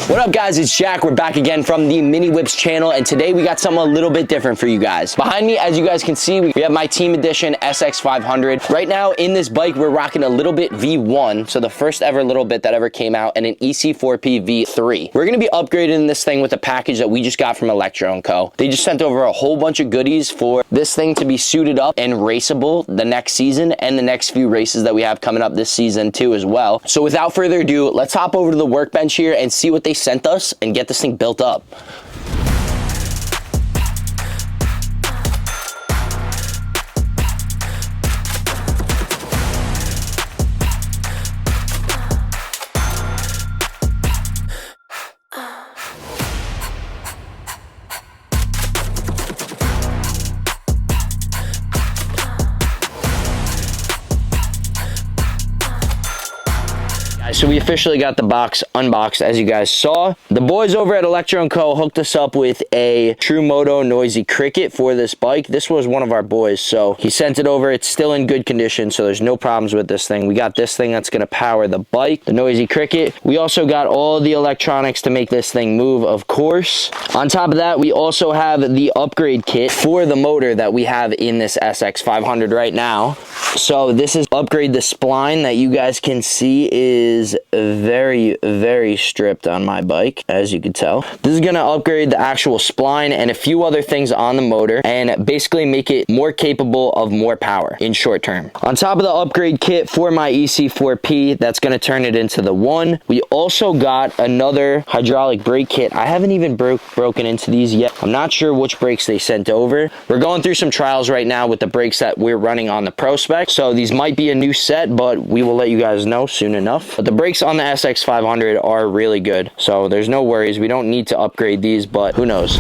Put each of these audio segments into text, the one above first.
What up guys, it's Jack. We're back again from the Mini Whips channel, and today we got something a little bit different for you guys. Behind me, as you guys can see, we have my team edition SX500. Right now in this bike, we're rocking a Little Bit V1, so the first ever Little Bit that ever came out, and an EC4P V3. We're gonna be upgrading this thing with a package that we just got from Electro&Co. They just sent over a whole bunch of goodies for this thing to be suited up and raceable the next season and the next few races that we have coming up this season too as well. So without further ado, let's hop over to the workbench here and see what they sent us and get this thing built up. So we officially got the box unboxed, as you guys saw. The boys over at Electro&Co hooked us up with a True Moto Noisy Cricket for this bike. This was one of our boys, so he sent it over. It's still in good condition, so there's no problems with this thing. We got this thing that's gonna power the bike, the Noisy Cricket. We also got all the electronics to make this thing move, of course. On top of that, we also have the upgrade kit for the motor that we have in this SX500 right now. So this is upgrade the spline that you guys can see is very stripped on my bike, as you can tell. This is gonna upgrade the actual spline and a few other things on the motor and basically make it more capable of more power in short term. On top of the upgrade kit for my EC4P, that's gonna turn it into the one. We also got another hydraulic brake kit. I haven't even broken into these yet. I'm not sure which brakes they sent over. We're going through some trials right now with the brakes that we're running on the PRO-SPEC, so these might be a new set, but we will let you guys know soon enough. But the brakes on the SX500 are really good, so there's no worries. We don't need to upgrade these, but who knows.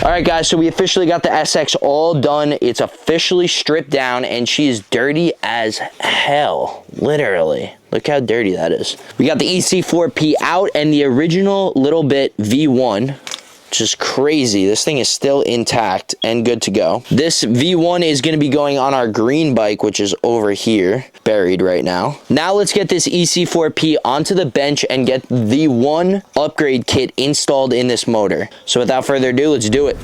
All right guys, so we officially got the SX all done. It's officially stripped down and she is dirty as hell, literally. Look how dirty that is. We got the EC4P out and the original Little Bit V1, which is crazy. This thing is still intact and good to go. This V1 is gonna be going on our green bike, which is over here, buried right now. Now let's get this EC4P onto the bench and get the one upgrade kit installed in this motor. So without further ado, let's do it.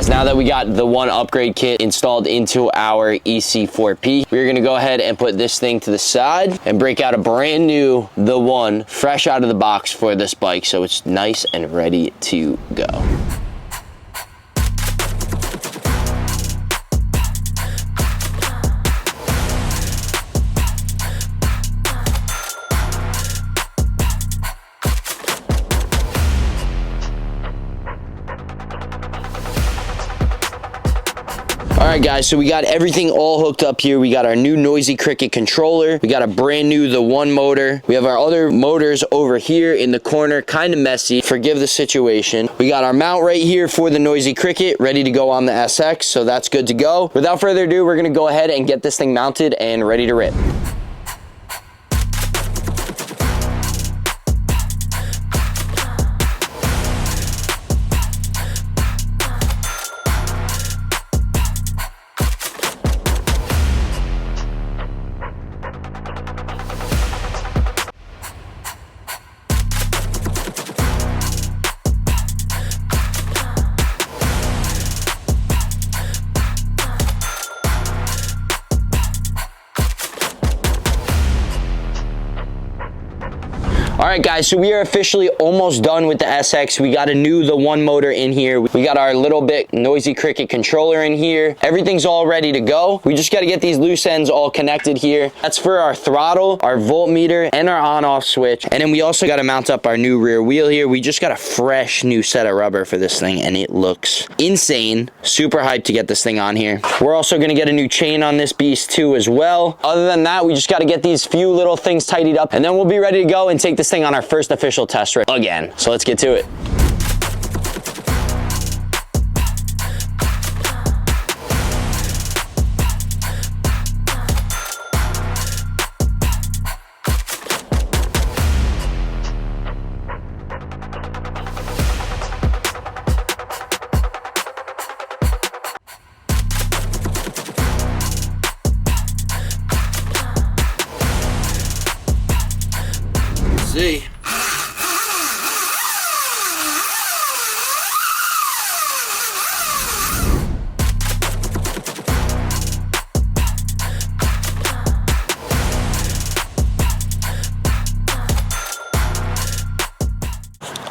Now that we got the one upgrade kit installed into our EC4P, we're gonna go ahead and put this thing to the side and break out a brand new The One fresh out of the box for this bike, so it's nice and ready to go. Alright guys, so we got everything all hooked up here. We got our new Noisy Cricket controller. We got a brand new The One motor. We have our other motors over here in the corner, kind of messy. Forgive the situation. We got our mount right here for the Noisy Cricket, ready to go on the SX, so that's good to go. Without further ado, we're going to go ahead and get this thing mounted and ready to rip. All right, guys, so we are officially almost done with the SX. We got the one motor in here. We got our little bit noisy cricket controller in here. Everything's all ready to go. We just got to get these loose ends all connected here. That's for our throttle, our voltmeter, and our on-off switch. And then we also got to mount up our new rear wheel here. We just got a fresh new set of rubber for this thing, and it looks insane. Super hyped to get this thing on here. We're also going to get a new chain on this beast too as well. Other than that, we just got to get these few little things tidied up, and then we'll be ready to go and take this thing on our first official test ride again. So let's get to it. See.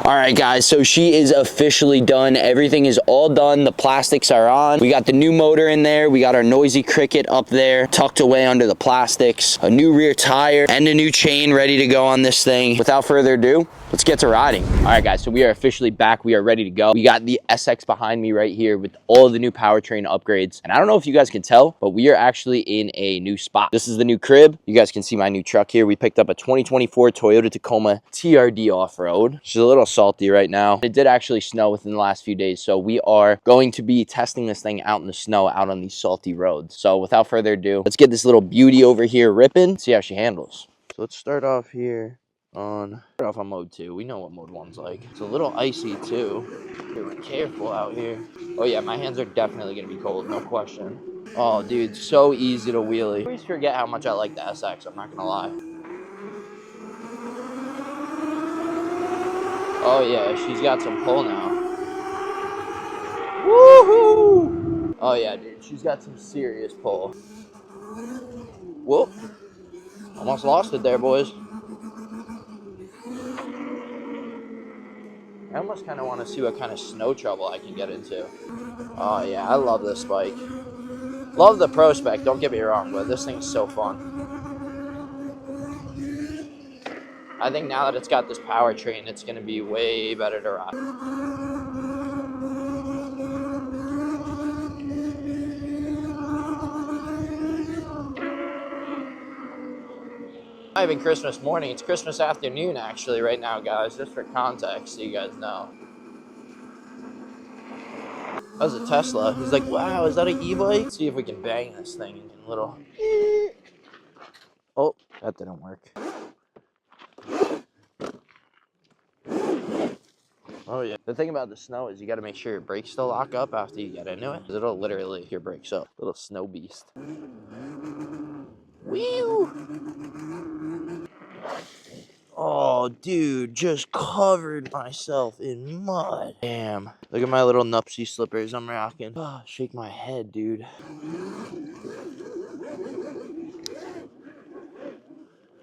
All right, guys, so she is officially done. Everything is all done. The plastics are on. We got the new motor in there. We got our noisy cricket up there, tucked away under the plastics, a new rear tire, and a new chain ready to go on this thing. Without further ado, let's get to riding. All right, guys, so we are officially back. We are ready to go. We got the SX behind me right here with all of the new powertrain upgrades. And I don't know if you guys can tell, but we are actually in a new spot. This is the new crib. You guys can see my new truck here. We picked up a 2024 Toyota Tacoma TRD off-road. She's a little salty right now. It did actually snow within the last few days, so we are going to be testing this thing out in the snow, out on these salty roads. So without further ado, let's get this little beauty over here ripping, see how she handles. So let's start off here on mode 2. We know what mode 1's like. It's a little icy too. Be careful out here. Oh yeah, my hands are definitely gonna be cold, no question. Oh dude, so easy to wheelie. I always forget how much I like the SX, I'm not gonna lie. Oh yeah, she's got some pull now. Woohoo! Oh yeah, dude, she's got some serious pull. Whoop. Almost lost it there, boys. I almost kind of want to see what kind of snow trouble I can get into. Oh yeah, I love this bike. Love the PRO-SPEC, don't get me wrong, but this thing's so fun. I think now that it's got this powertrain, it's going to be way better to ride. Not even Christmas morning, it's Christmas afternoon actually right now, guys, just for context so you guys know. That was a Tesla. He's like, wow, is that an e-bike? Let's see if we can bang this thing in a little. Oh, that didn't work. Oh yeah. The thing about the snow is you got to make sure your brakes still lock up after you get into it. It'll literally your brakes up. Little snow beast. Whew. Oh, dude, just covered myself in mud. Damn. Look at my little nupsy slippers I'm rocking. Oh, shake my head, dude.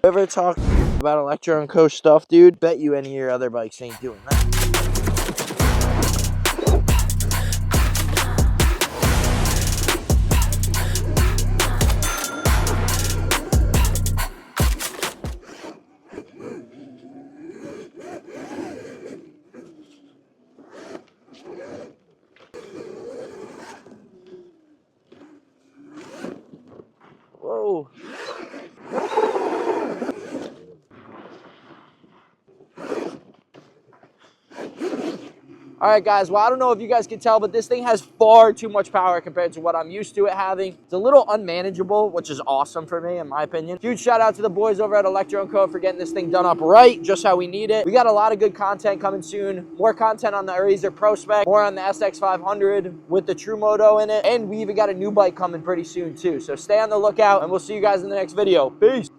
Ever talk about Electro&Co stuff, dude? Bet you any of your other bikes ain't doing that. Whoa. All right, guys, well, I don't know if you guys can tell, but this thing has far too much power compared to what I'm used to it having. It's a little unmanageable, which is awesome for me, in my opinion. Huge shout out to the boys over at Electro&Co for getting this thing done up right, just how we need it. We got a lot of good content coming soon. More content on the Razor PRO-SPEC, more on the SX500 with the True Moto in it, and we even got a new bike coming pretty soon, too. So stay on the lookout, and we'll see you guys in the next video. Peace.